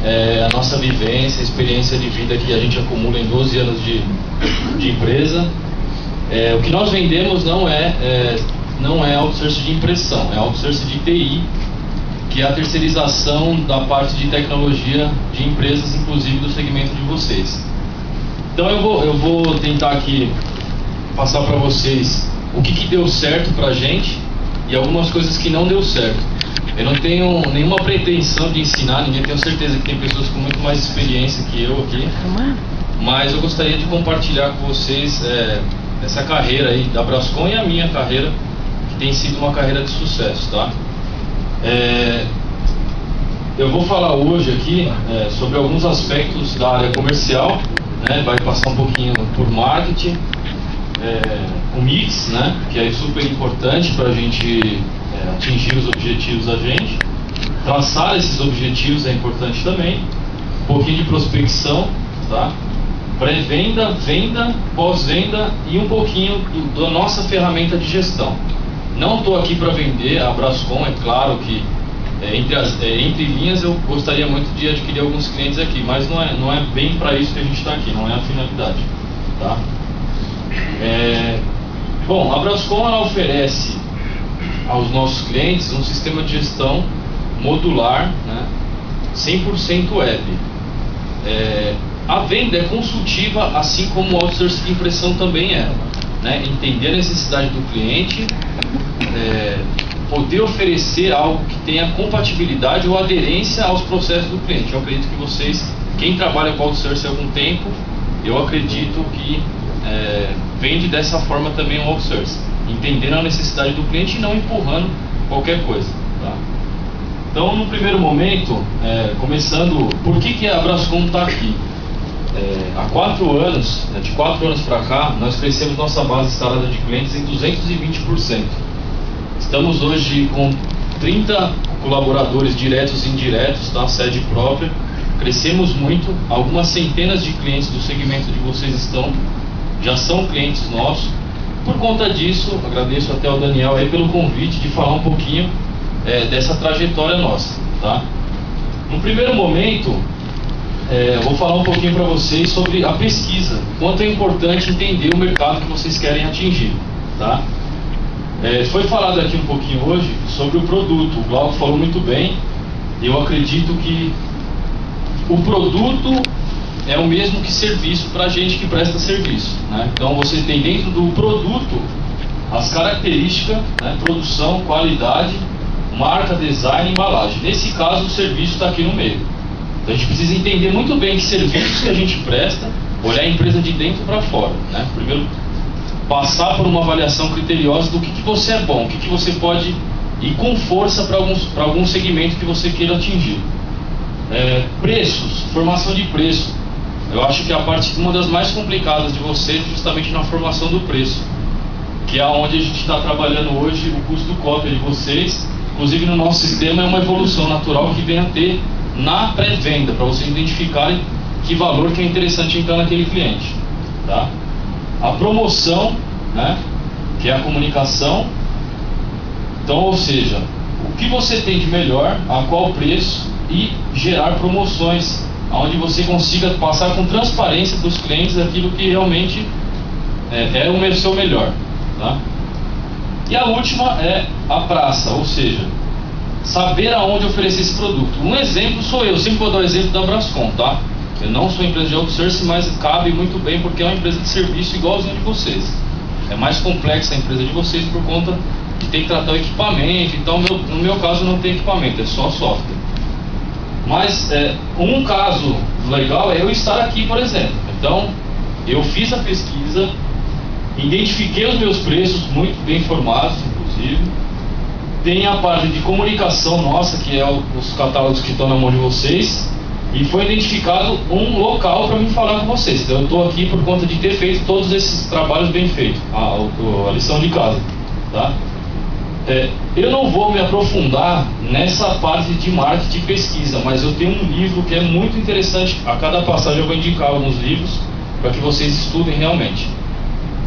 a nossa vivência, a experiência de vida que a gente acumula em 12 anos de empresa. O que nós vendemos não é outsourcing de impressão, é outsourcing de TI, que é a terceirização da parte de tecnologia de empresas, inclusive do segmento de vocês. Então eu vou tentar aqui passar para vocês o que deu certo para a gente e algumas coisas que não deu certo. Eu não tenho nenhuma pretensão de ensinar ninguém, tenho certeza que tem pessoas com muito mais experiência que eu aqui, mas eu gostaria de compartilhar com vocês essa carreira aí da Brascom e a minha carreira, que tem sido uma carreira de sucesso, tá? Eu vou falar hoje aqui sobre alguns aspectos da área comercial, né? Vai passar um pouquinho por marketing, o mix, né? Que é super importante para a gente atingir os objetivos da gente. Traçar esses objetivos é importante também. Um pouquinho de prospecção, tá? Pré-venda, venda, pós-venda e um pouquinho da nossa ferramenta de gestão. Não estou aqui para vender a Brascom, é claro que entre linhas eu gostaria muito de adquirir alguns clientes aqui, mas não é bem para isso que a gente está aqui, não é a finalidade, tá? Bom, a Brascom ela oferece aos nossos clientes um sistema de gestão modular, né, 100% web. A venda é consultiva, assim como o outsourcing de impressão também é, né? Entender a necessidade do cliente, poder oferecer algo que tenha compatibilidade ou aderência aos processos do cliente. Eu acredito que vocês, quem trabalha com outsourcing há algum tempo, eu acredito que vende dessa forma também o outsourcing, entendendo a necessidade do cliente e não empurrando qualquer coisa, tá? Então, no primeiro momento, começando, por que a Brascom está aqui? Há 4 anos, de 4 anos para cá, nós crescemos nossa base instalada de clientes em 220%. Estamos hoje com 30 colaboradores diretos e indiretos, tá? Sede própria. Crescemos muito, algumas centenas de clientes do segmento de vocês já são clientes nossos. Por conta disso, agradeço até ao Daniel aí pelo convite de falar um pouquinho dessa trajetória nossa, tá? No primeiro momento, eu vou falar um pouquinho para vocês sobre a pesquisa, quanto é importante entender o mercado que vocês querem atingir, tá? Foi falado aqui um pouquinho hoje sobre o produto, o Glauco falou muito bem. Eu acredito que o produto é o mesmo que serviço para a gente que presta serviço, né? Então você tem dentro do produto as características, né? Produção, qualidade, marca, design, embalagem. Nesse caso o serviço está aqui no meio. Então a gente precisa entender muito bem que serviços que a gente presta, olhar a empresa de dentro para fora, né? Primeiro passar por uma avaliação criteriosa do que você é bom, o que você pode ir com força para algum segmento que você queira atingir. Preços, formação de preço. Eu acho que uma das mais complicadas de vocês é justamente na formação do preço, que é onde a gente está trabalhando hoje. O custo cópia de vocês, inclusive no nosso sistema, é uma evolução natural que vem a ter na pré-venda, para vocês identificarem que valor que é interessante entrar naquele cliente, tá? A promoção, né, que é a comunicação. Então, ou seja, o que você tem de melhor, a qual preço, e gerar promoções onde você consiga passar com transparência para os clientes aquilo que realmente é o seu melhor, tá? E a última é a praça, ou seja, saber aonde oferecer esse produto. Um exemplo sou eu, sempre vou dar o exemplo da Brascom, tá? Eu não sou empresa de outsourcing, mas cabe muito bem porque é uma empresa de serviço igualzinha de vocês. É mais complexa a empresa de vocês por conta de ter que tratar o equipamento. Então, no meu caso, não tem equipamento, é só software. Mas um caso legal é eu estar aqui, por exemplo. Então, eu fiz a pesquisa, identifiquei os meus preços muito bem informados, inclusive. Tem a parte de comunicação nossa, que é os catálogos que estão na mão de vocês. E foi identificado um local para mim falar com vocês. Então eu estou aqui por conta de ter feito todos esses trabalhos bem feitos, a lição de casa, tá? Eu não vou me aprofundar nessa parte de marketing e pesquisa, mas eu tenho um livro que é muito interessante. A cada passagem eu vou indicar alguns livros para que vocês estudem realmente.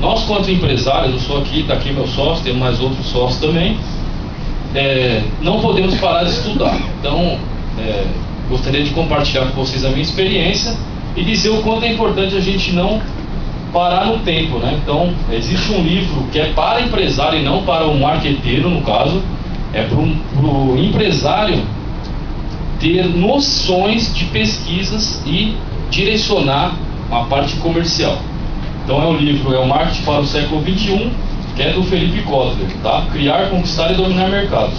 Nós, quanto empresários, eu sou aqui, está aqui meu sócio, tem mais outros sócios também, não podemos parar de estudar. Então, gostaria de compartilhar com vocês a minha experiência e dizer o quanto é importante a gente não parar no tempo, né? Então, existe um livro que é para empresário e não para o marqueteiro, no caso, é para o empresário ter noções de pesquisas e direcionar a parte comercial. Então é o Marketing para o Século XXI, que é do Felipe Kotler, tá? Criar, conquistar e dominar mercados.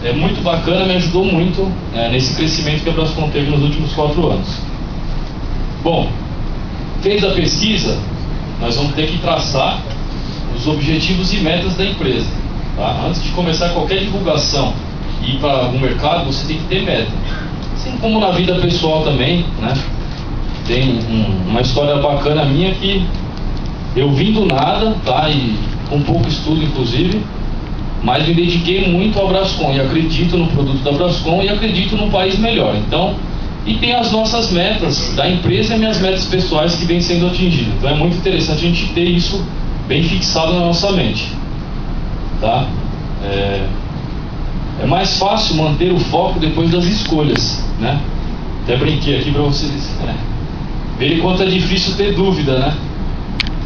É muito bacana, me ajudou muito nesse crescimento que a Brascom teve nos últimos 4 anos. Bom, fez a pesquisa, nós vamos ter que traçar os objetivos e metas da empresa, tá? Antes de começar qualquer divulgação e ir para algum mercado, você tem que ter meta. Assim como na vida pessoal também, né? Tem uma história bacana minha que eu vim do nada, tá? E com pouco estudo, inclusive, mas me dediquei muito ao Brascom e acredito no produto da Brascom e acredito num país melhor. Então, e tem as nossas metas da empresa e minhas metas pessoais que vêm sendo atingidas. Então é muito interessante a gente ter isso bem fixado na nossa mente, tá? É mais fácil manter o foco depois das escolhas, né? Até brinquei aqui para vocês verem quanto é difícil ter dúvida, né?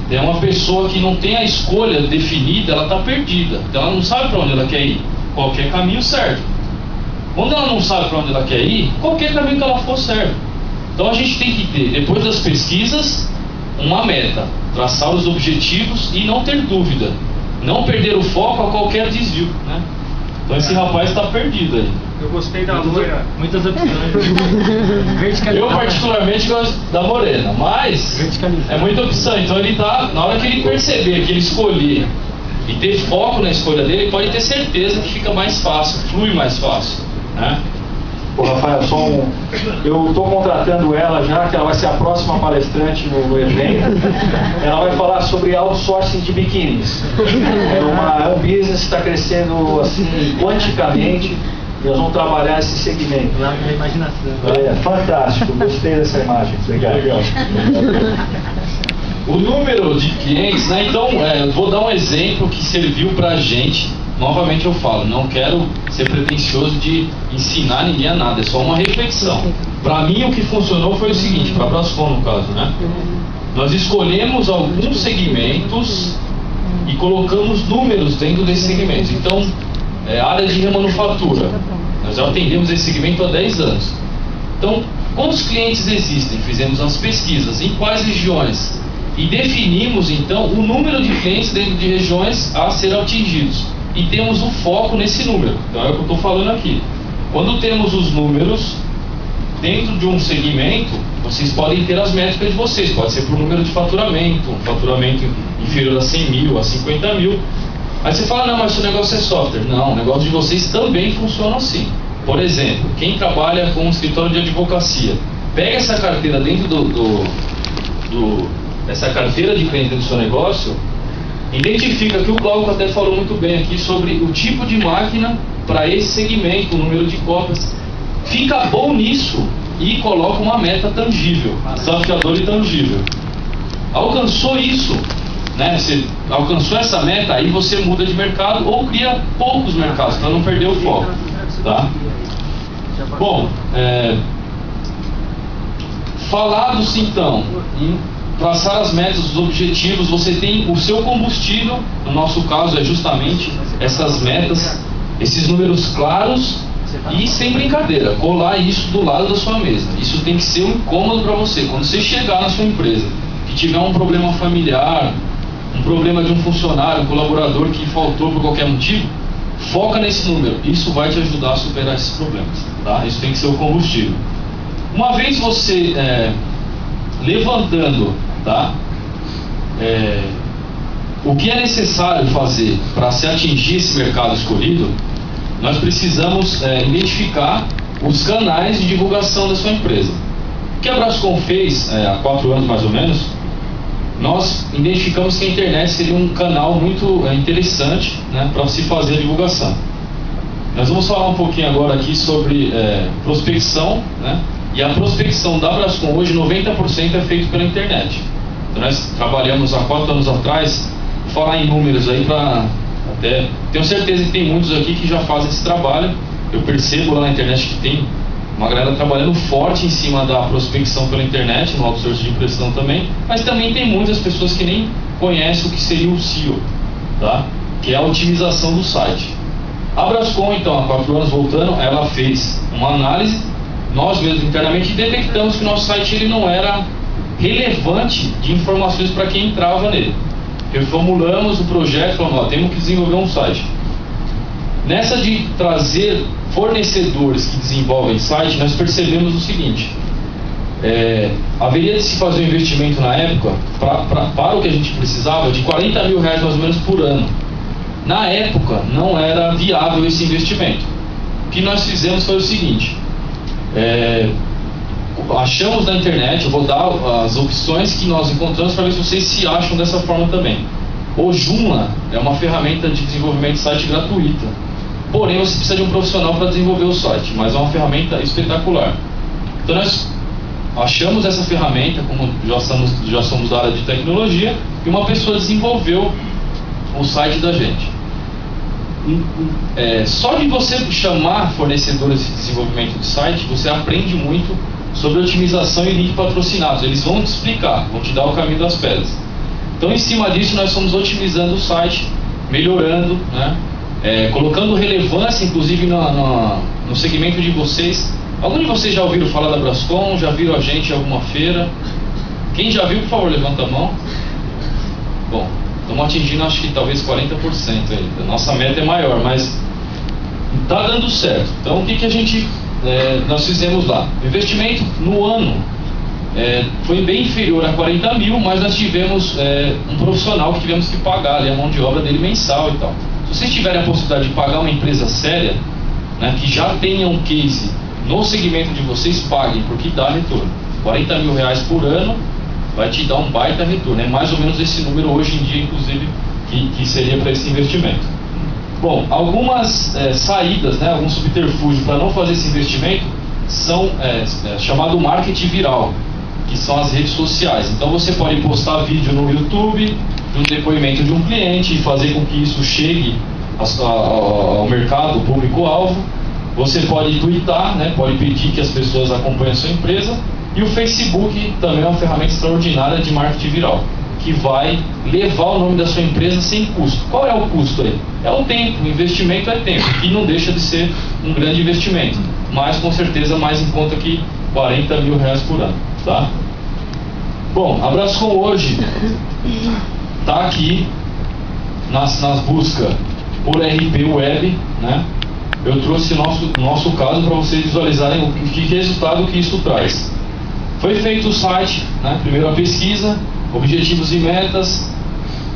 Tem uma pessoa que não tem a escolha definida, ela está perdida. Então ela não sabe para onde ela quer ir. Qualquer caminho serve. Quando ela não sabe para onde ela quer ir, qualquer caminho que ela for serve. Então a gente tem que ter, depois das pesquisas, uma meta, traçar os objetivos e não ter dúvida. Não perder o foco a qualquer desvio, né? Então esse rapaz está perdido aí. Eu gostei da loira. Muitas opções. Eu particularmente gosto da morena, mas é muita opção. Então ele tá, na hora que ele perceber, que ele escolher e ter foco na escolha dele, pode ter certeza que fica mais fácil, flui mais fácil, né? Ô Rafael, eu estou contratando ela já, que ela vai ser a próxima palestrante no evento. Ela vai falar sobre outsourcing de biquínis. É um business que está crescendo assim, quanticamente, e nós vamos trabalhar esse segmento. Lá na imaginação. Fantástico, gostei dessa imagem. Obrigado. Legal. O número de clientes, né? Então, eu vou dar um exemplo que serviu para a gente. Novamente eu falo, não quero ser pretensioso de ensinar ninguém a nada, é só uma reflexão. Para mim o que funcionou foi o seguinte, para a Brascom no caso, né? Nós escolhemos alguns segmentos e colocamos números dentro desses segmentos. Então, área de remanufatura, nós já atendemos esse segmento há 10 anos. Então, quantos clientes existem? Fizemos as pesquisas, em quais regiões? E definimos então o número de clientes dentro de regiões a ser atingidos. E temos o foco nesse número. Então é o que eu estou falando aqui. Quando temos os números dentro de um segmento, vocês podem ter as métricas de vocês. Pode ser por número de faturamento, um faturamento inferior a 100 mil, a 50 mil. Aí você fala, não, mas o negócio é software. Não, o negócio de vocês também funciona assim. Por exemplo, quem trabalha com um escritório de advocacia, pega essa carteira dentro essa carteira de cliente do seu negócio, identifica que o Glauco até falou muito bem aqui sobre o tipo de máquina para esse segmento, o número de cópias. Fica bom nisso e coloca uma meta tangível, desafiadora e tangível. Alcançou isso, né? Você alcançou essa meta, aí você muda de mercado ou cria poucos mercados para não perder o foco, tá? Bom, falados então em traçar as metas, os objetivos, você tem o seu combustível, no nosso caso é justamente essas metas, esses números claros e sem brincadeira, colar isso do lado da sua mesa. Isso tem que ser um incômodo para você. Quando você chegar na sua empresa, que tiver um problema familiar, um problema de um funcionário, um colaborador que faltou por qualquer motivo, foca nesse número. Isso vai te ajudar a superar esses problemas, tá? Isso tem que ser o combustível. Uma vez você levantando, tá? O que é necessário fazer para se atingir esse mercado escolhido, nós precisamos identificar os canais de divulgação da sua empresa. O que a Brascom fez há 4 anos mais ou menos, nós identificamos que a internet seria um canal muito interessante, né, para se fazer a divulgação. Nós vamos falar um pouquinho agora aqui sobre prospecção, né? E a prospecção da Brascom hoje, 90% é feito pela internet. Então nós trabalhamos há 4 anos atrás, vou falar em números aí para até... Tenho certeza que tem muitos aqui que já fazem esse trabalho. Eu percebo lá na internet que tem uma galera trabalhando forte em cima da prospecção pela internet, no outsourcing de impressão também, mas também tem muitas pessoas que nem conhecem o que seria o SEO, tá? Que é a otimização do site. A Brascom, então, há 4 anos voltando, ela fez uma análise, nós mesmos internamente detectamos que o nosso site ele não era relevante de informações para quem entrava nele. Reformulamos o projeto, falando, temos que desenvolver um site. Nessa de trazer fornecedores que desenvolvem site, nós percebemos o seguinte: haveria de se fazer um investimento na época, para o que a gente precisava, de R$40 mil mais ou menos por ano. Na época não era viável esse investimento. O que nós fizemos foi o seguinte: achamos na internet, eu vou dar as opções que nós encontramos para ver se vocês se acham dessa forma também. O Joomla é uma ferramenta de desenvolvimento de site gratuita, porém você precisa de um profissional para desenvolver o site, mas é uma ferramenta espetacular. Então nós achamos essa ferramenta, como já somos da área de tecnologia, e uma pessoa desenvolveu o site da gente. Só de você chamar fornecedores de desenvolvimento de site, você aprende muito sobre otimização e link patrocinados. Eles vão te explicar, vão te dar o caminho das pedras. Então, em cima disso, nós fomos otimizando o site, melhorando, né? Colocando relevância, inclusive, no segmento de vocês. Algum de vocês já ouviram falar da Brascom? Já viram a gente em alguma feira? Quem já viu, por favor, levanta a mão. Bom, estamos atingindo, acho que talvez 40% aí. A nossa meta é maior, mas está dando certo. Então, o que a gente nós fizemos lá? O investimento no ano foi bem inferior a 40 mil, mas nós tivemos um profissional que tivemos que pagar ali a mão de obra dele mensal e tal. Se vocês tiverem a possibilidade de pagar uma empresa séria, né, que já tenha um case no segmento de vocês, paguem, porque dá retorno. R$40 mil por ano vai te dar um baita retorno. É mais ou menos esse número hoje em dia, inclusive, que seria para esse investimento. Bom, algumas saídas, né, algum subterfúgio para não fazer esse investimento são chamado marketing viral, que são as redes sociais. Então você pode postar vídeo no YouTube do depoimento de um cliente e fazer com que isso chegue ao mercado, público-alvo. Você pode twittar, né, pode pedir que as pessoas acompanhem a sua empresa. E o Facebook também é uma ferramenta extraordinária de marketing viral, que vai levar o nome da sua empresa sem custo. Qual é o custo aí? É o tempo, o investimento é tempo, que não deixa de ser um grande investimento, mas com certeza mais em conta que R$40 mil por ano, tá? Bom, a Brascom hoje está aqui nas buscas por RP Web, né? Eu trouxe nosso caso para vocês visualizarem o que resultado que isso traz. Foi feito o site, né? Primeiro a pesquisa, objetivos e metas,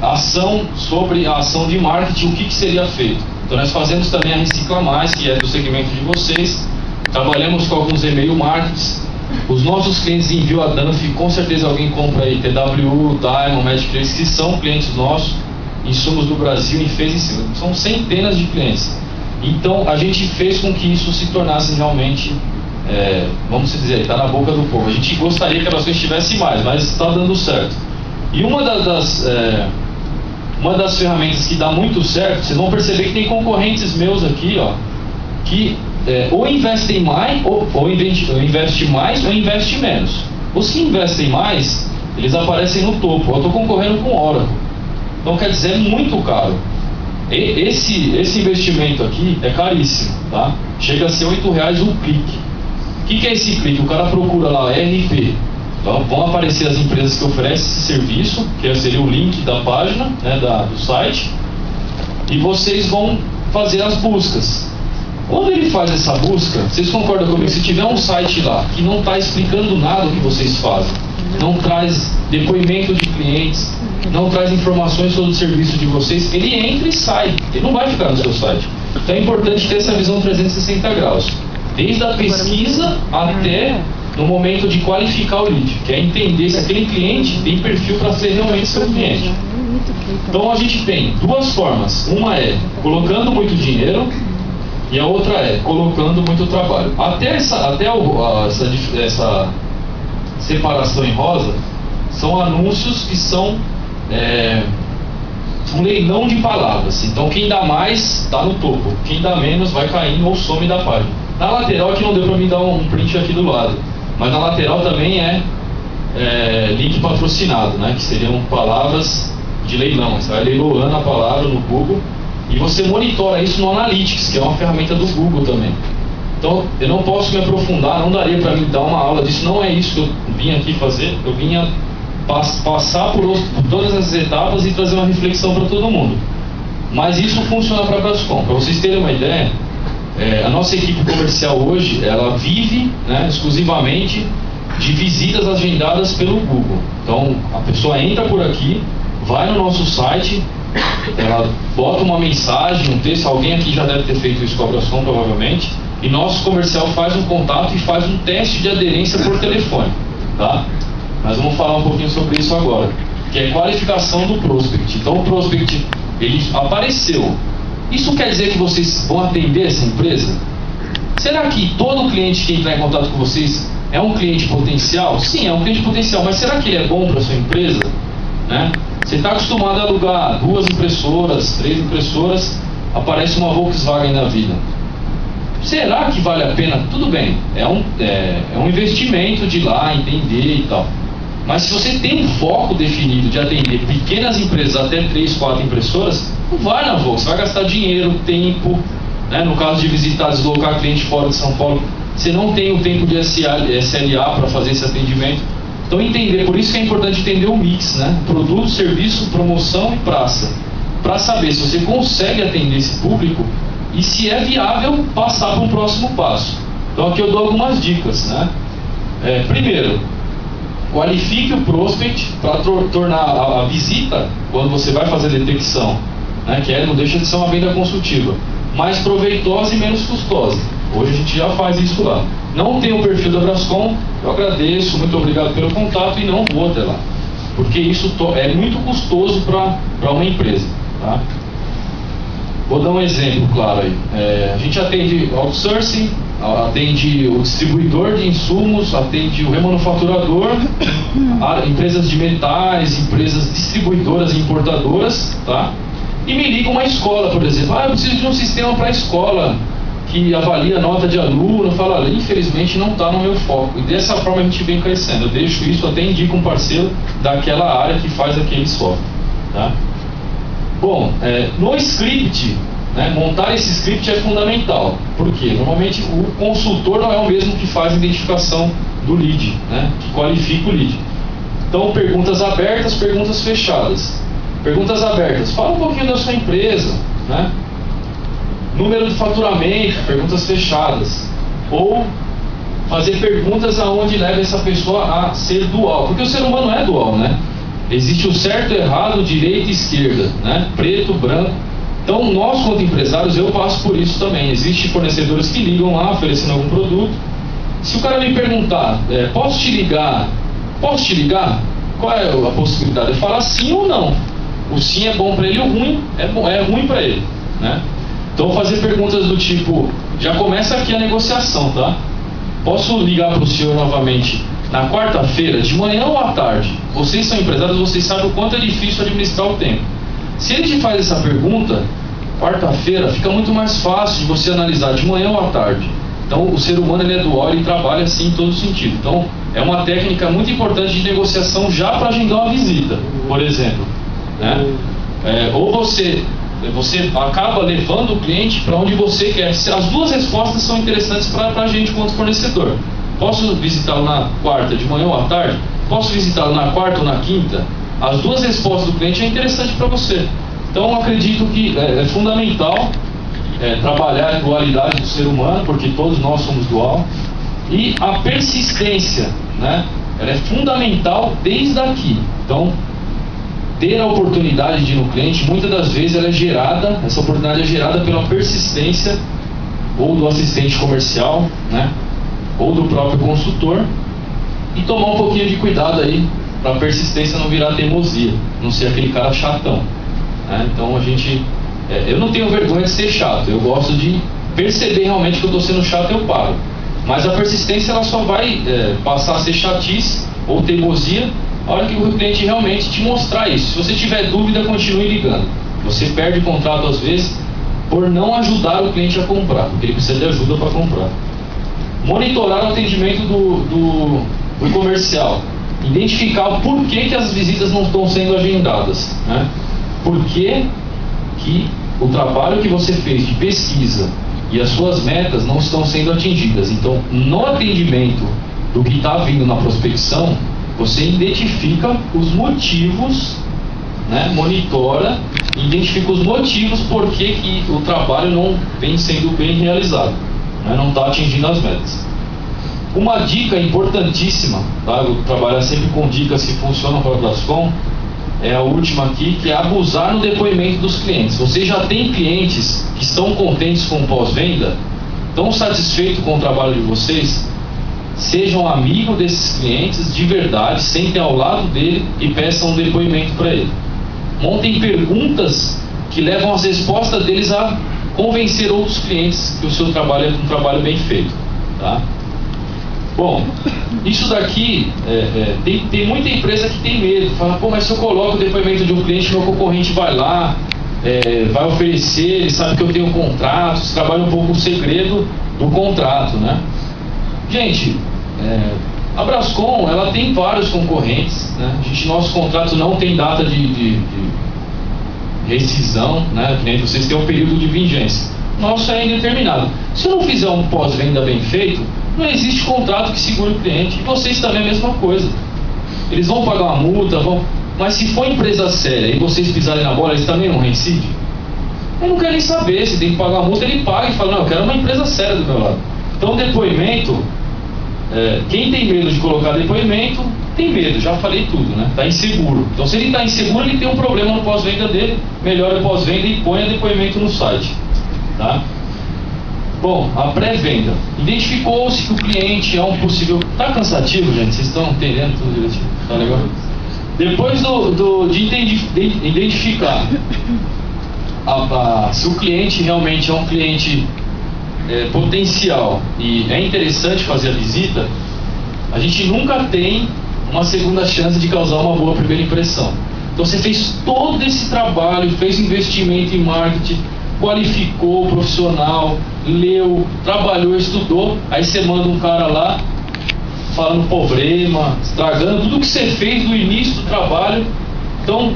ação sobre a ação de marketing, o que seria feito. Então nós fazemos também a Recicla Mais, que é do segmento de vocês. Trabalhamos com alguns e-mail marketings. Os nossos clientes enviam a Danf, com certeza alguém compra aí TWU, Diamond, Magic Trace, que são clientes nossos, insumos do Brasil, e fez em cima. São centenas de clientes. Então a gente fez com que isso se tornasse realmente, vamos dizer, está na boca do povo. A gente gostaria que a Brascom estivesse mais, mas está dando certo. E uma das ferramentas que dá muito certo, vocês vão perceber que tem concorrentes meus aqui, ó, que ou investem mais, ou investe mais, ou investe menos. Os que investem mais, eles aparecem no topo. Eu estou concorrendo com Oracle. Então quer dizer, é muito caro. Esse investimento aqui é caríssimo, tá? Chega a ser R$8 o clique. O que é esse clique? O cara procura lá RP. Então, vão aparecer as empresas que oferecem esse serviço, que seria o link da página, né, do site, e vocês vão fazer as buscas. Quando ele faz essa busca, vocês concordam comigo? Se tiver um site lá que não está explicando nada do que vocês fazem, não traz depoimento de clientes, não traz informações sobre o serviço de vocês, ele entra e sai, ele não vai ficar no seu site. Então é importante ter essa visão 360 graus, desde a pesquisa até no momento de qualificar o lead, que é entender se aquele cliente tem perfil para ser realmente seu cliente. Então a gente tem duas formas, uma é colocando muito dinheiro e a outra é colocando muito trabalho. Até essa separação em rosa são anúncios que são um leilão de palavras. Então quem dá mais está no topo, quem dá menos vai caindo ou some da página. Na lateral aqui não deu para me dar um print aqui do lado, mas na lateral também é link patrocinado, né? Que seriam palavras de leilão. Você vai leiloando a palavra no Google e você monitora isso no Analytics, que é uma ferramenta do Google também. Então, eu não posso me aprofundar, não daria para me dar uma aula disso, não é isso que eu vim aqui fazer. Eu vim passar por todas essas etapas e trazer uma reflexão para todo mundo. Mas isso funciona para a Brascom. Para vocês terem uma ideia, a nossa equipe comercial hoje, ela vive, né, exclusivamente de visitas agendadas pelo Google. Então, a pessoa entra por aqui, vai no nosso site, ela bota uma mensagem, um texto, alguém aqui já deve ter feito isso com a Brascom, provavelmente, e nosso comercial faz um contato e faz um teste de aderência por telefone, tá? Nós vamos falar um pouquinho sobre isso agora, que é qualificação do prospect. Então o prospect, ele apareceu. Isso quer dizer que vocês vão atender essa empresa? Será que todo cliente que entrar em contato com vocês é um cliente potencial? Sim, é um cliente potencial, mas será que ele é bom para a sua empresa? Né? Você está acostumado a alugar 2 impressoras, 3 impressoras, aparece uma Volkswagen na vida. Será que vale a pena? Tudo bem, é um investimento de ir lá, entender e tal. Mas se você tem um foco definido de atender pequenas empresas até 3, 4 impressoras, não vai na Volkswagen, você vai gastar dinheiro, tempo, né? No caso de visitar, deslocar cliente fora de São Paulo, você não tem o tempo de SLA para fazer esse atendimento. Então entender, por isso que é importante entender o mix, né? Produto, serviço, promoção e praça. Para saber se você consegue atender esse público e se é viável passar para um próximo passo. Então aqui eu dou algumas dicas, né? Primeiro, qualifique o prospect para tornar a visita, quando você vai fazer a detecção, né, que não deixa de ser uma venda consultiva, mais proveitosa e menos custosa. Hoje a gente já faz isso lá. Não tem o perfil da Brascom, eu agradeço, muito obrigado pelo contato e não vou até lá, porque isso é muito custoso para uma empresa, tá? Vou dar um exemplo claro aí. A gente atende outsourcing, atende o distribuidor de insumos, atende o remanufaturador, empresas de metais, empresas distribuidoras e importadoras, tá? E me liga uma escola, por exemplo. Eu preciso de um sistema para a escola que avalia a nota de aluno. Fala, olha, infelizmente não está no meu foco. E dessa forma a gente vem crescendo. Eu deixo isso, até indico um parceiro daquela área que faz aquele software, tá? Bom, no script, né, montar esse script é fundamental. Por quê? Normalmente o consultor não é o mesmo que faz a identificação do lead, né, que qualifica o lead. Então, perguntas abertas, perguntas fechadas. Perguntas abertas, fala um pouquinho da sua empresa, né? Número de faturamento, perguntas fechadas. Ou fazer perguntas aonde leva essa pessoa a ser dual, porque o ser humano é dual, né? Existe o certo, errado, direita e esquerda, né? Preto, branco. Então, nós, quanto empresários, eu passo por isso também. Existem fornecedores que ligam lá, oferecendo algum produto. Se o cara me perguntar, posso te ligar? Posso te ligar? Qual é a possibilidade? Eu falar sim ou não. O sim é bom para ele, o ruim é ruim para ele, né? Então, fazer perguntas do tipo, já começa aqui a negociação, tá? Posso ligar para o senhor novamente na quarta-feira, de manhã ou à tarde? Vocês são empresários, vocês sabem o quanto é difícil administrar o tempo. Se ele te faz essa pergunta, quarta-feira, fica muito mais fácil de você analisar de manhã ou à tarde. Então, o ser humano, ele é dual, ele trabalha assim em todo sentido. Então, é uma técnica muito importante de negociação já para agendar uma visita, por exemplo, né? Ou você acaba levando o cliente para onde você quer. As duas respostas são interessantes para a gente quanto fornecedor. Posso visitá-lo na quarta, de manhã ou à tarde? Posso visitá-lo na quarta ou na quinta? As duas respostas do cliente é interessante para você. Então, eu acredito que é fundamental trabalhar a dualidade do ser humano, porque todos nós somos dual. E a persistência, né? Ela é fundamental desde aqui. Então, ter a oportunidade de ir no cliente, muitas das vezes essa oportunidade é gerada pela persistência ou do assistente comercial, né? Ou do próprio consultor, e tomar um pouquinho de cuidado aí para a persistência não virar teimosia, não ser aquele cara chatão, né? Então eu não tenho vergonha de ser chato, eu gosto de perceber realmente que eu estou sendo chato, eu paro. Mas a persistência, ela só vai passar a ser chatice ou teimosia a hora que o cliente realmente te mostrar isso. Se você tiver dúvida, continue ligando. Você perde contrato às vezes por não ajudar o cliente a comprar, porque ele precisa de ajuda para comprar. monitorar o atendimento do comercial, identificar o porquê que as visitas não estão sendo agendadas, né? Por que o trabalho que você fez de pesquisa e as suas metas não estão sendo atingidas. Então, no atendimento do que está vindo na prospecção, você identifica os motivos, né? Monitora, identifica os motivos por que o trabalho não vem sendo bem realizado, né? Não está atingindo as metas. Uma dica importantíssima, tá? Eu trabalho sempre com dicas que funcionam para a Brascom, é a última aqui, que é abusar no depoimento dos clientes. Vocês já têm clientes que estão contentes com o pós-venda? Estão satisfeitos com o trabalho de vocês? Sejam amigos desses clientes de verdade, sentem ao lado dele e peçam um depoimento para ele. Montem perguntas que levam as respostas deles a convencer outros clientes que o seu trabalho é um trabalho bem feito, tá? Bom, isso daqui, tem muita empresa que tem medo, fala, pô, mas se eu coloco o depoimento de um cliente, meu concorrente vai lá, vai oferecer, ele sabe que eu tenho contratos, trabalha um pouco o segredo do contrato, né? Gente, a Brascom, ela tem vários concorrentes, né? Nosso contrato não tem data de rescisão, né? Que nem vocês têm um período de vigência. Nosso é indeterminado. Se eu não fizer um pós-venda bem feito, não existe contrato que segure o cliente. E vocês também é a mesma coisa. Eles vão pagar uma multa, mas se for empresa séria e vocês pisarem na bola, eles também não reincidem? Ele não quer nem saber. Se tem que pagar a multa, ele paga e fala, não, eu quero uma empresa séria do meu lado. Então, depoimento, quem tem medo de colocar depoimento, tem medo, já falei tudo, né? Está inseguro. Então, se ele está inseguro, ele tem um problema no pós-venda dele, melhora o pós-venda e ponha depoimento no site, tá? Bom, a pré-venda. Identificou-se que o cliente é um possível... Tá cansativo, gente? Vocês estão entendendo tudo direitinho? Tá legal? Depois de identificar se o cliente realmente é um cliente potencial e é interessante fazer a visita, a gente nunca tem uma segunda chance de causar uma boa primeira impressão. Então você fez todo esse trabalho, fez investimento em marketing, qualificou o profissional, leu, trabalhou, estudou, aí você manda um cara lá falando problema, estragando tudo que você fez no início do trabalho. Então,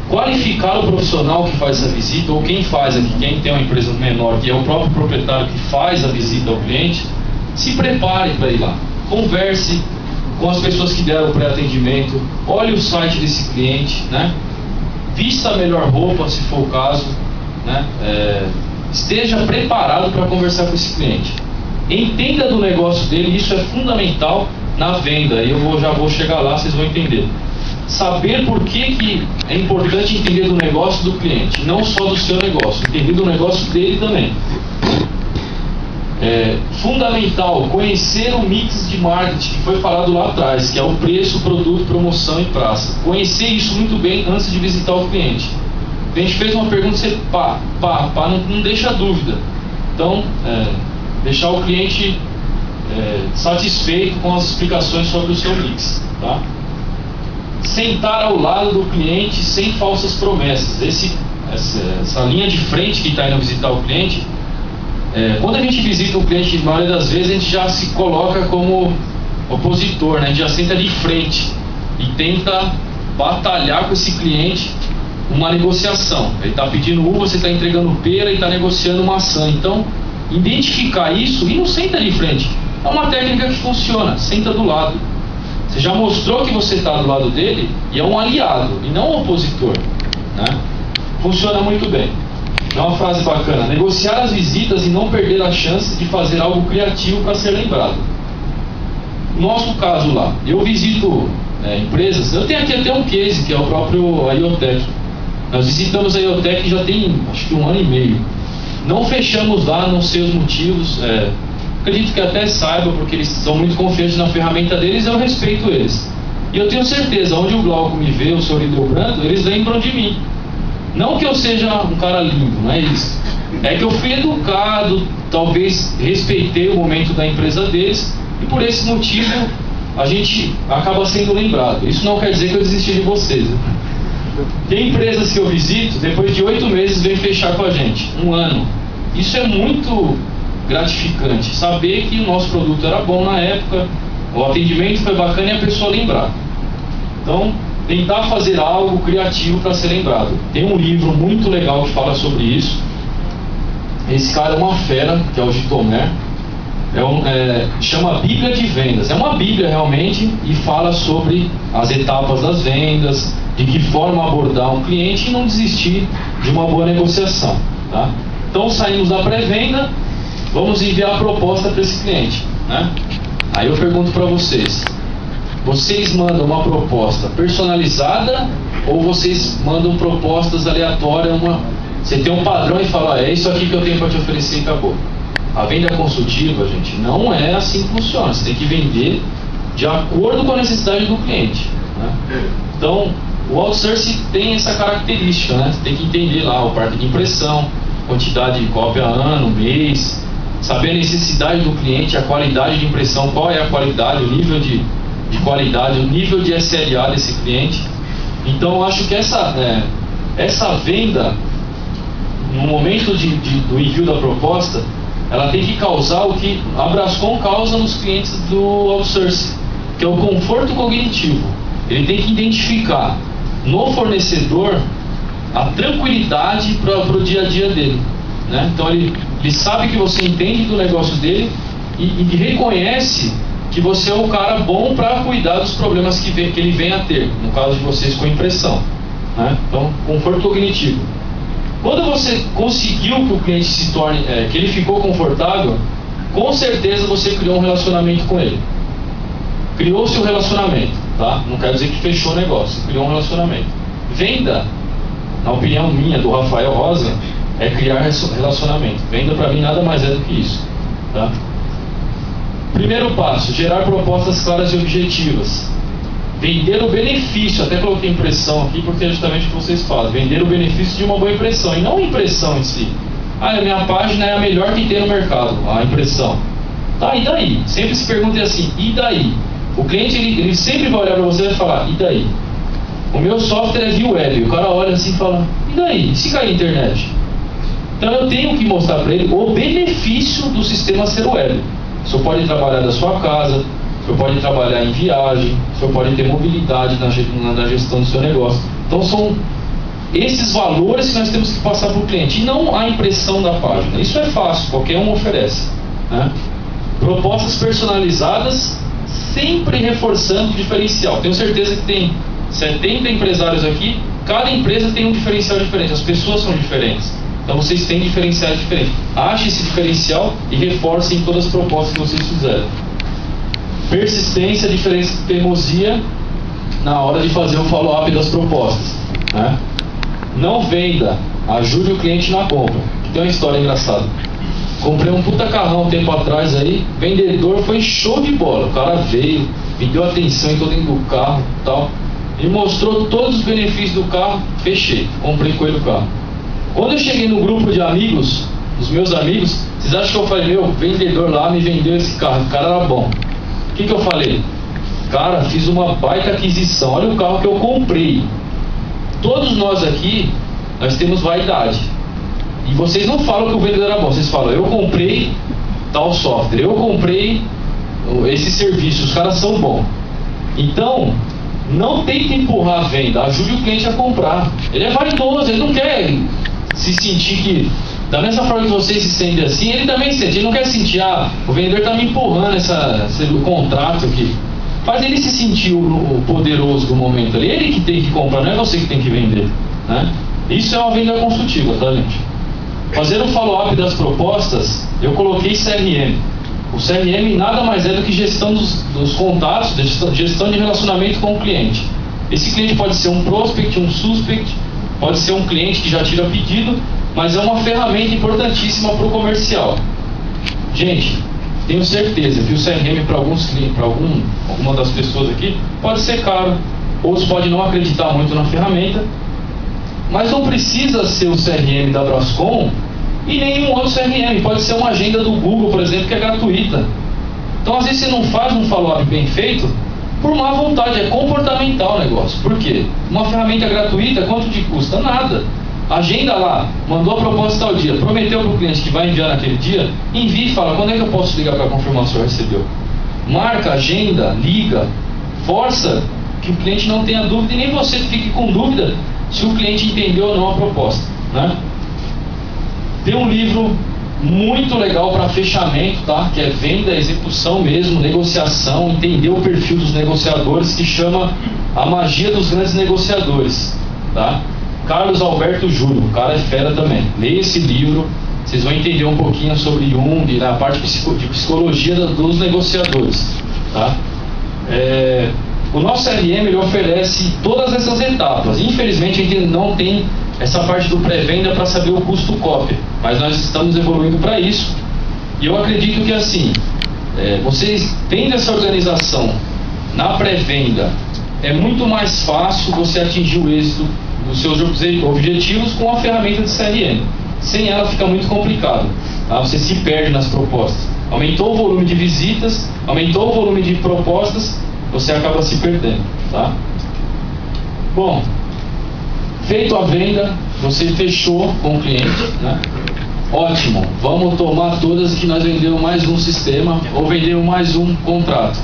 qualificar o profissional que faz essa visita, ou quem faz aqui, quem tem uma empresa menor, que é o próprio proprietário que faz a visita ao cliente, se prepare para ir lá, converse com as pessoas que deram o pré-atendimento, olhe o site desse cliente, né? Vista a melhor roupa, se for o caso, né? Esteja preparado para conversar com esse cliente. Entenda do negócio dele, isso é fundamental na venda. Eu já vou chegar lá, vocês vão entender. Saber por que é importante entender do negócio do cliente, não só do seu negócio, entender do negócio dele também. Fundamental conhecer o mix de marketing que foi falado lá atrás, que é o preço, produto, promoção e praça. Conhecer isso muito bem antes de visitar o cliente. A gente fez uma pergunta, você não deixa dúvida. Então, deixar o cliente satisfeito com as explicações sobre o seu mix, tá? Sentar ao lado do cliente sem falsas promessas. Essa linha de frente que está indo visitar o cliente, quando a gente visita o cliente, na maioria das vezes a gente já se coloca como opositor, né? A gente já senta de frente e tenta batalhar com esse cliente uma negociação. Ele está pedindo uva, você está entregando pera e está negociando maçã. Então, identificar isso e não senta de frente. É uma técnica que funciona, senta do lado. Você já mostrou que você está do lado dele e é um aliado e não um opositor, né? Funciona muito bem. É uma frase bacana: negociar as visitas e não perder a chance de fazer algo criativo para ser lembrado. Nosso caso lá, eu visito empresas, eu tenho aqui até um case que é o próprio IoTech. Nós visitamos a IoTech já tem acho que 1 ano e meio. Não fechamos lá, não sei os motivos. Acredito que até saiba, porque eles são muito confiantes na ferramenta deles, eu respeito eles. E eu tenho certeza, onde o Glauco me vê, o Sr. Hildebrando, eles lembram de mim. Não que eu seja um cara lindo, não é isso. É que eu fui educado, talvez respeitei o momento da empresa deles, e por esse motivo a gente acaba sendo lembrado. Isso não quer dizer que eu desisti de vocês. Tem empresas que eu visito, depois de 8 meses vem fechar com a gente, 1 ano. Isso é muito gratificante? Saber que o nosso produto era bom na época, o atendimento foi bacana e a pessoa lembrar. Então, tentar fazer algo criativo para ser lembrado. Tem um livro muito legal que fala sobre isso. Esse cara é uma fera, que é o Gitomé. Chama Bíblia de Vendas. É uma Bíblia realmente e fala sobre as etapas das vendas, de que forma abordar um cliente e não desistir de uma boa negociação, tá? Então saímos da pré-venda, vamos enviar a proposta para esse cliente, né? Aí eu pergunto para vocês: vocês mandam uma proposta personalizada ou vocês mandam propostas aleatórias? Você tem um padrão e fala, é isso aqui que eu tenho para te oferecer e acabou. A venda consultiva, gente, não é assim que funciona. Você tem que vender de acordo com a necessidade do cliente, né? Então, o outsourcing tem essa característica, né? Você tem que entender lá o parque de impressão, quantidade de cópia ano, mês, saber a necessidade do cliente, a qualidade de impressão, qual é a qualidade, o nível de qualidade, o nível de SLA desse cliente. Então, eu acho que essa venda, no momento do envio da proposta, ela tem que causar o que a Brascom causa nos clientes do outsourcing, que é o conforto cognitivo. Ele tem que identificar no fornecedor a tranquilidade para o dia a dia dele, né? Então ele sabe que você entende do negócio dele e reconhece que você é um cara bom para cuidar dos problemas que ele vem a ter, no caso de vocês com impressão, né? Então, conforto cognitivo. Quando você conseguiu que o cliente se torne, que ele ficou confortável, com certeza você criou um relacionamento com ele. Criou-se um relacionamento, tá? Não quero dizer que fechou o negócio, criou um relacionamento. Venda, na opinião minha, do Rafael Rosa, é criar relacionamento. Venda para mim nada mais é do que isso, tá? Primeiro passo, gerar propostas claras e objetivas. Vender o benefício, até coloquei impressão aqui porque é justamente o que vocês fazem. Vender o benefício de uma boa impressão, e não a impressão em si. A minha página é a melhor que tem no mercado, a impressão. Tá, e daí? Sempre se pergunta assim, e daí? O cliente, ele sempre vai olhar para você e vai falar, e daí? O meu software é via web. O cara olha assim e fala, e daí? E se cair a internet? Então eu tenho que mostrar para ele o benefício do sistema ser web. O senhor pode trabalhar da sua casa, o senhor pode trabalhar em viagem, o senhor pode ter mobilidade na gestão do seu negócio. Então são esses valores que nós temos que passar para o cliente, e não a impressão da página. Isso é fácil, qualquer um oferece, né? Propostas personalizadas, sempre reforçando o diferencial. Tenho certeza que tem 70 empresários aqui, cada empresa tem um diferencial diferente, as pessoas são diferentes. Então vocês têm diferenciais diferentes. Achem esse diferencial e reforcem todas as propostas que vocês fizerem. Persistência, diferença de teimosia na hora de fazer o follow-up das propostas, né? Não venda, ajude o cliente na compra. Tem uma história engraçada. Comprei um puta carrão um tempo atrás aí, vendedor foi show de bola. O cara veio, me deu atenção em todo dentro do carro e tal, e mostrou todos os benefícios do carro, fechei, comprei com ele o carro. Quando eu cheguei no grupo de amigos, os meus amigos, vocês acham que eu falei, meu, o vendedor lá me vendeu esse carro, o cara era bom. O que eu falei? Cara, fiz uma baita aquisição, olha o carro que eu comprei. Todos nós aqui, nós temos vaidade. E vocês não falam que o vendedor era bom, vocês falam, eu comprei tal software, eu comprei esse serviço, os caras são bons. Então, não tente empurrar a venda, ajude o cliente a comprar. Ele é vaidoso, ele não quer se sentir que, da mesma forma que vocês se sentem assim, ele também sente, ele não quer sentir, o vendedor está me empurrando o contrato aqui. Faz ele se sentir o poderoso do momento ali, ele que tem que comprar, não é você que tem que vender, né? Isso é uma venda consultiva, tá, gente? Fazer o follow-up das propostas, eu coloquei CRM. O CRM nada mais é do que gestão dos contatos, gestão de relacionamento com o cliente. Esse cliente pode ser um prospect, um suspect, pode ser um cliente que já tira pedido, mas é uma ferramenta importantíssima para o comercial. Gente, tenho certeza que o CRM para alguns clientes, para alguma das pessoas aqui, pode ser caro, outros podem não acreditar muito na ferramenta, mas não precisa ser o CRM da Brascom e nenhum outro CRM. Pode ser uma agenda do Google, por exemplo, que é gratuita. Então, às vezes, você não faz um follow-up bem feito por má vontade, é comportamental o negócio. Por quê? Uma ferramenta gratuita, quanto de custa? Nada. Agenda lá, mandou a proposta tal dia, prometeu para o cliente que vai enviar naquele dia, envie e fala, quando é que eu posso ligar para confirmar se eu recebeu? Marca, agenda, liga, força que o cliente não tenha dúvida e nem você fique com dúvida se o cliente entendeu ou não a proposta, né? Tem um livro muito legal para fechamento, tá? Que é venda, execução mesmo, negociação, entender o perfil dos negociadores, que chama A Magia dos Grandes Negociadores, tá? Carlos Alberto Júnior, o cara é fera também. Leia esse livro, vocês vão entender um pouquinho sobre Jung, na parte de psicologia dos negociadores, tá? O nosso CRM ele oferece todas essas etapas. Infelizmente a gente não tem essa parte do pré-venda para saber o custo cópia, mas nós estamos evoluindo para isso. E eu acredito que assim, vocês tendo essa organização na pré-venda, é muito mais fácil você atingir o êxito dos seus objetivos com a ferramenta de CRM. Sem ela fica muito complicado, tá? Você se perde nas propostas. Aumentou o volume de visitas, aumentou o volume de propostas, você acaba se perdendo, tá? Bom, feito a venda, você fechou com o cliente, né? Ótimo, vamos tomar todas que nós vendemos mais um sistema ou vendemos mais um contrato.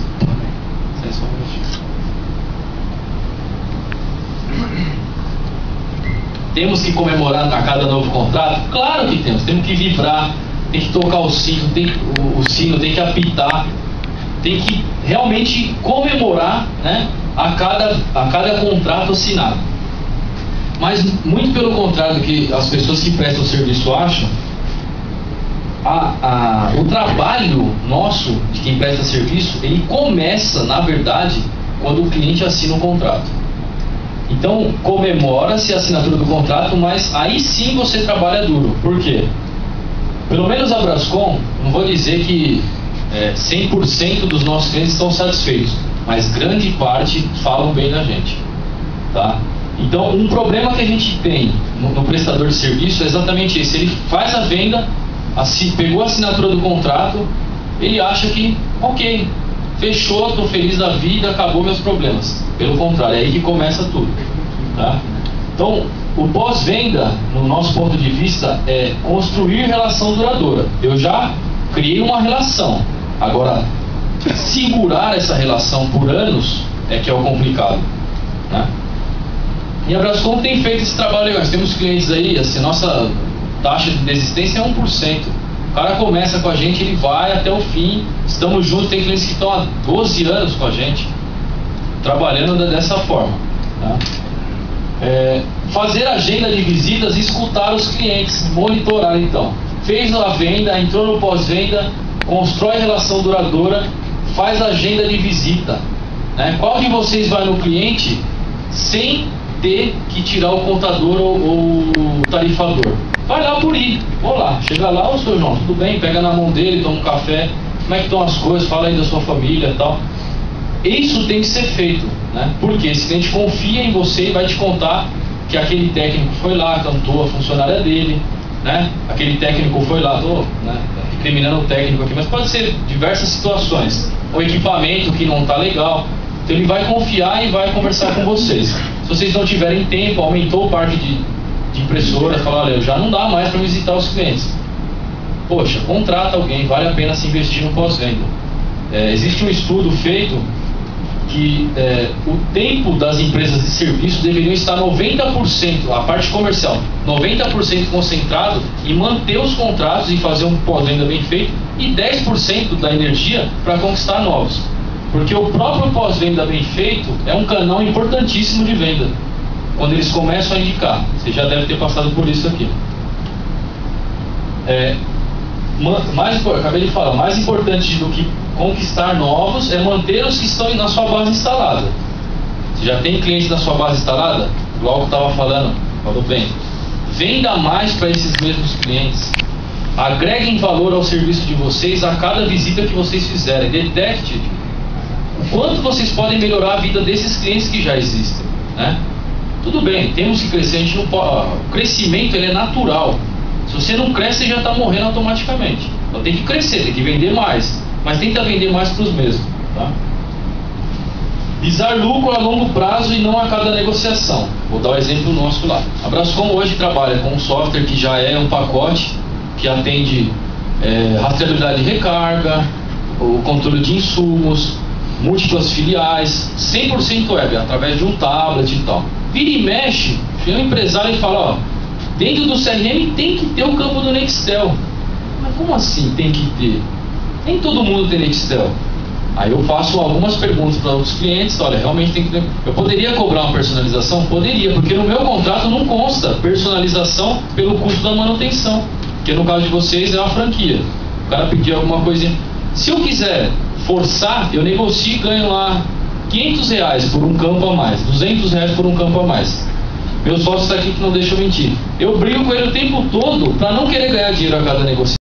Temos que comemorar a cada novo contrato? Claro que temos que vibrar, tem que tocar o sino, tem que apitar, tem que realmente comemorar, né, a cada contrato assinado. Mas muito pelo contrário do que as pessoas que prestam serviço acham, o trabalho nosso de quem presta serviço, ele começa, na verdade, quando o cliente assina o contrato. Então, comemora-se a assinatura do contrato, mas aí sim você trabalha duro. Por quê? Pelo menos a Brascom, não vou dizer que 100% dos nossos clientes estão satisfeitos, mas grande parte falam bem da gente, tá? Então, um problema que a gente tem no prestador de serviço é exatamente esse. Ele faz a venda, pegou a assinatura do contrato, ele acha que, ok, fechou, estou feliz da vida, acabou meus problemas. Pelo contrário, é aí que começa tudo, tá? Então, o pós-venda, no nosso ponto de vista, é construir relação duradoura. Eu já criei uma relação. Agora, segurar essa relação por anos é que é o complicado, né? E a Brascom tem feito esse trabalho. Nós temos clientes aí, assim, nossa taxa de desistência é 1%. O cara começa com a gente, ele vai até o fim. Estamos juntos, tem clientes que estão há 12 anos com a gente, trabalhando dessa forma, tá? Fazer agenda de visitas e escutar os clientes, monitorar então. Fez a venda, entrou no pós-venda, constrói relação duradoura, faz agenda de visita, né? Qual de vocês vai no cliente sem ter que tirar o contador ou o tarifador? Vai lá por ir. Olá, chega lá, ô seu João, tudo bem? Pega na mão dele, toma um café, como é que estão as coisas, fala aí da sua família e tal. Isso tem que ser feito, né? Porque esse cliente confia em você e vai te contar que aquele técnico foi lá, cantou a funcionária dele, né? Aquele técnico foi lá, né, recriminando o técnico aqui, mas pode ser diversas situações. O equipamento que não está legal. Então ele vai confiar e vai conversar com vocês. Se vocês não tiverem tempo, aumentou o parque de impressoras, fala, olha, já não dá mais para visitar os clientes. Poxa, contrata alguém, vale a pena se investir no pós-venda. Existe um estudo feito que o tempo das empresas de serviço deveriam estar 90%, a parte comercial, 90% concentrado em manter os contratos e fazer um pós-venda bem feito, e 10% da energia para conquistar novos. Porque o próprio pós-venda bem feito é um canal importantíssimo de venda. Quando eles começam a indicar, você já deve ter passado por isso aqui. Acabei de falar, mais importante do que conquistar novos é manter os que estão na sua base instalada. Você já tem cliente na sua base instalada? Igual que eu estava falando, falou bem. Venda mais para esses mesmos clientes. Agreguem valor ao serviço de vocês a cada visita que vocês fizerem. Detecte o quanto vocês podem melhorar a vida desses clientes que já existem, né? Tudo bem, temos que crescer, a gente não pode, o crescimento ele é natural. Se você não cresce, você já está morrendo automaticamente. Então tem que crescer, tem que vender mais, mas tenta vender mais para os mesmos, tá? Visar lucro a longo prazo e não a cada negociação. Vou dar o exemplo nosso lá. A Brascom hoje trabalha com um software que já é um pacote que atende rastreabilidade de recarga, o controle de insumos, múltiplas filiais, 100% web, através de um tablet e tal. Vira e mexe, vem um empresário e fala, ó, dentro do CRM tem que ter o campo do Nextel. Mas como assim tem que ter? Nem todo mundo tem Nextel. Aí eu faço algumas perguntas para outros clientes, olha, realmente tem que ter. Eu poderia cobrar uma personalização? Poderia, porque no meu contrato não consta personalização pelo custo da manutenção, que no caso de vocês é uma franquia. O cara pediu alguma coisinha. Se eu quiser forçar, eu negocio e ganho lá R$500 por um campo a mais, R$200 por um campo a mais. Meu sócio está aqui que não deixa eu mentir. Eu brigo com ele o tempo todo para não querer ganhar dinheiro a cada negociação.